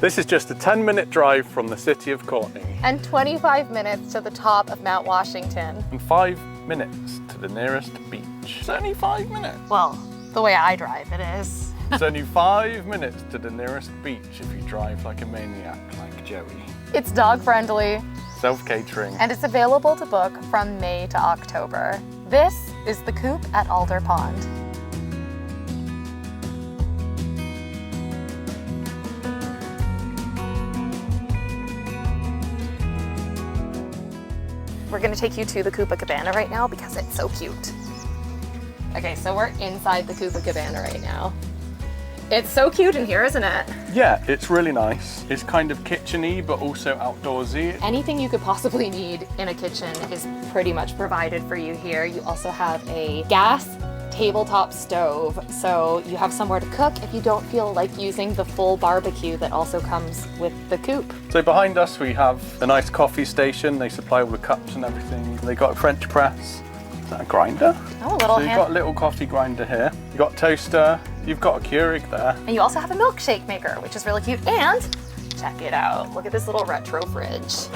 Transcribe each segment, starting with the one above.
This is just a 10-minute drive from the city of Courtenay. And 25 minutes to the top of Mount Washington. And 5 minutes to the nearest beach. It's only 5 minutes. Well, the way I drive it is. It's only 5 minutes to the nearest beach if you drive like a maniac like Joey. It's dog friendly. Self-catering. And it's available to book from May to October. This is the Coop at Alder Pond. We're gonna take you to the Coopa Cabana right now because it's so cute. Okay, so we're inside the Coopa Cabana right now. It's so cute in here, isn't it? Yeah, it's really nice. It's kind of kitchen-y, but also outdoorsy. Anything you could possibly need in a kitchen is pretty much provided for you here. You also have a gas tabletop stove, so you have somewhere to cook if you don't feel like using the full barbecue that also comes with the Coop. So behind us we have a nice coffee station. They supply all the cups and everything. They got a French press. Is that a grinder? Oh, a little So you've got a little coffee grinder here. You've got a toaster. You've got a Keurig there. And you also have a milkshake maker, which is really cute. And check it out. Look at this little retro fridge.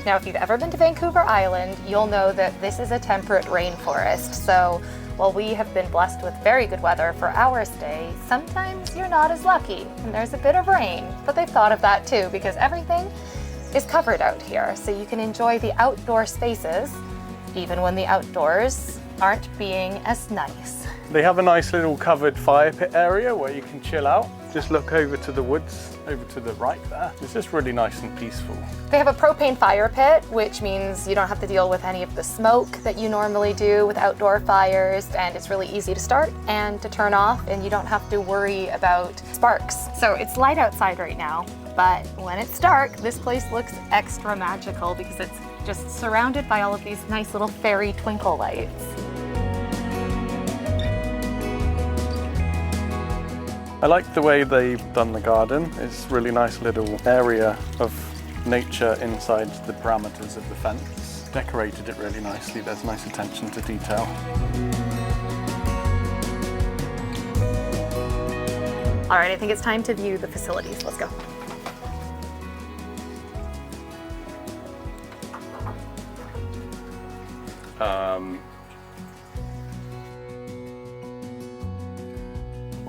Now, if you've ever been to Vancouver Island, you'll know that this is a temperate rainforest. So while we have been blessed with very good weather for our stay, sometimes you're not as lucky and there's a bit of rain. But they've thought of that too, because everything is covered out here. So you can enjoy the outdoor spaces even when the outdoors aren't being as nice. They have a nice little covered fire pit area where you can chill out. Just look over to the woods, over to the right there. It's just really nice and peaceful. They have a propane fire pit, which means you don't have to deal with any of the smoke that you normally do with outdoor fires, and it's really easy to start and to turn off, and you don't have to worry about sparks. So it's light outside right now, but when it's dark, this place looks extra magical because it's just surrounded by all of these nice little fairy twinkle lights. I like the way they've done the garden. It's a really nice little area of nature inside the parameters of the fence. Decorated it really nicely. There's nice attention to detail. All right, I think it's time to view the facilities. Let's go.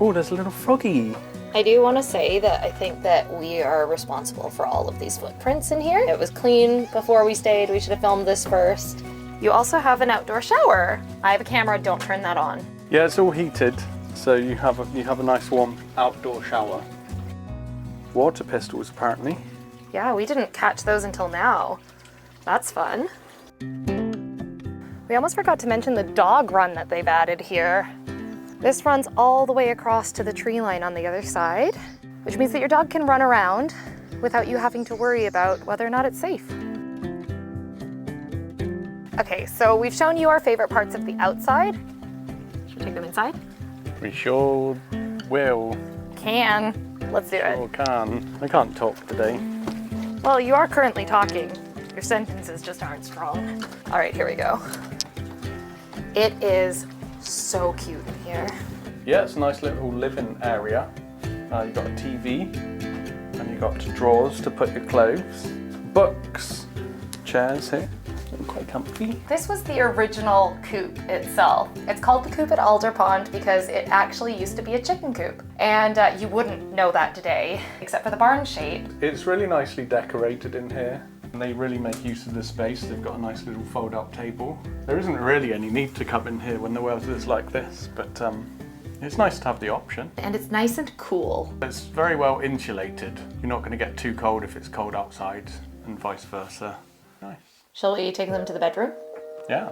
Oh, there's a little froggy. I do want to say that I think that we are responsible for all of these footprints in here. It was clean before we stayed. We should have filmed this first. You also have an outdoor shower. I have a camera, don't turn that on. Yeah, it's all heated, so you have a nice warm outdoor shower. Water pistols, apparently. Yeah, we didn't catch those until now. That's fun. We almost forgot to mention the dog run that they've added here. This runs all the way across to the tree line on the other side, which means that your dog can run around without you having to worry about whether or not it's safe. Okay, so we've shown you our favorite parts of the outside. Should we take them inside? We sure will. Can. Let's do it. Sure can. I can't talk today. Well, you are currently talking. Your sentences just aren't strong. All right, here we go. It is so cute in here. Yeah, it's a nice little living area. You've got a TV, and you've got drawers to put your clothes, books, chairs here, quite comfy. This was the original coop itself. It's called the Coop at Alder Pond because it actually used to be a chicken coop. And you wouldn't know that today, except for the barn shape. It's really nicely decorated in here. And they really make use of the space. They've got a nice little fold-up table. There isn't really any need to come in here when the weather's like this, but it's nice to have the option. And it's nice and cool. It's very well insulated. You're not going to get too cold if it's cold outside, and vice versa. Nice. Shall we take them to the bedroom? Yeah.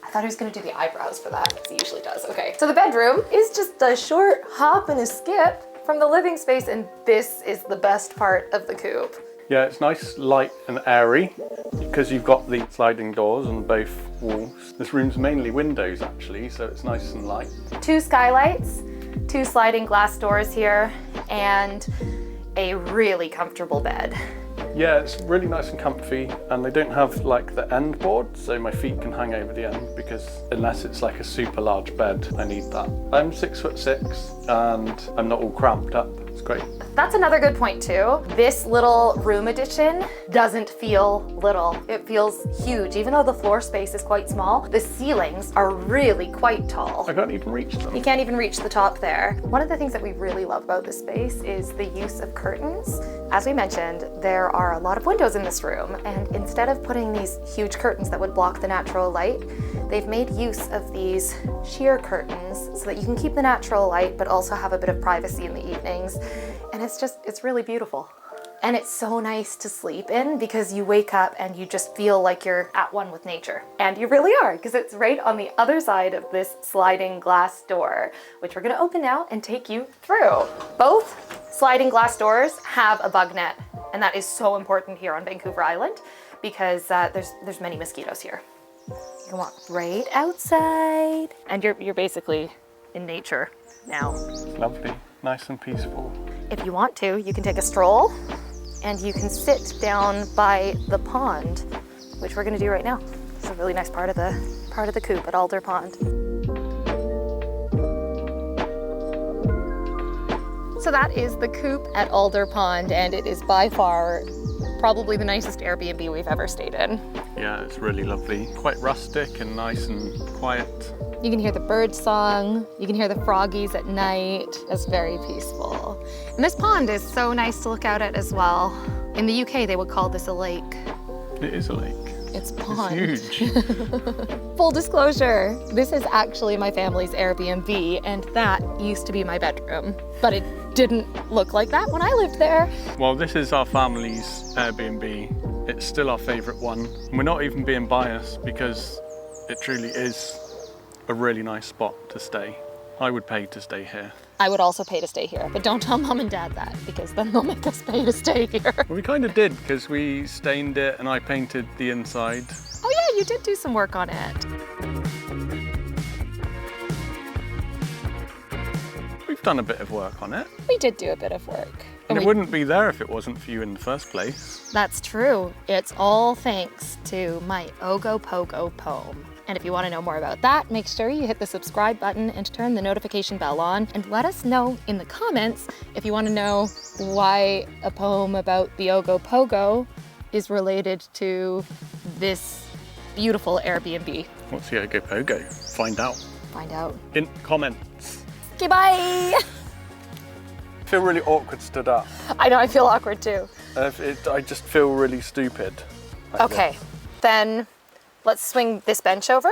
I thought he was going to do the eyebrows for that, as he usually does. Okay. So the bedroom is just a short hop and a skip from the living space, and this is the best part of the coop. Yeah, it's nice, light and airy because you've got the sliding doors on both walls. This room's mainly windows actually, so it's nice and light. 2 skylights, 2 sliding glass doors here, and a really comfortable bed. Yeah, it's really nice and comfy, and they don't have like the end board, so my feet can hang over the end, because unless it's like a super large bed, I need that. I'm 6'6", and I'm not all cramped up. It's great. That's another good point too. This little room addition doesn't feel little. It feels huge. Even though the floor space is quite small, the ceilings are really quite tall. I can't even reach them. You can't even reach the top there. One of the things that we really love about this space is the use of curtains. As we mentioned, there are a lot of windows in this room, and instead of putting these huge curtains that would block the natural light, they've made use of these sheer curtains so that you can keep the natural light but also have a bit of privacy in the evenings. And it's really beautiful. And it's so nice to sleep in because you wake up and you just feel like you're at one with nature. And you really are, because it's right on the other side of this sliding glass door, which we're gonna open now and take you through. Both sliding glass doors have a bug net, and that is so important here on Vancouver Island because there's many mosquitoes here. You walk right outside, and you're basically in nature now. It's lovely, nice and peaceful. If you want to, you can take a stroll and you can sit down by the pond, which we're gonna do right now. It's a really nice part of the Coop at Alder Pond. So that is the Coop at Alder Pond, and it is by far probably the nicest Airbnb we've ever stayed in. Yeah, it's really lovely. Quite rustic and nice and quiet. You can hear the bird song, you can hear the froggies at night. It's very peaceful. And this pond is so nice to look out at as well. In the UK, they would call this a lake. It is a lake. It's a pond. It's huge. Full disclosure, this is actually my family's Airbnb, and that used to be my bedroom. But it didn't look like that when I lived there. Well, this is our family's Airbnb. It's still our favourite one. And we're not even being biased because it truly is a really nice spot to stay. I would pay to stay here. I would also pay to stay here, but don't tell mom and dad that because then they'll make us pay to stay here. Well, we kind of did because we stained it and I painted the inside. Oh yeah, you did do some work on it. We've done a bit of work on it. We did do a bit of work. And it wouldn't be there if it wasn't for you in the first place. That's true. It's all thanks to my Ogopogo poem. And if you want to know more about that, make sure you hit the subscribe button and turn the notification bell on, and let us know in the comments if you want to know why a poem about the Ogopogo is related to this beautiful Airbnb. What's the Ogopogo? Find out. Find out. In comments. Okay, bye! I feel really awkward stood up. I know, I feel awkward too. I just feel really stupid. Okay, then let's swing this bench over.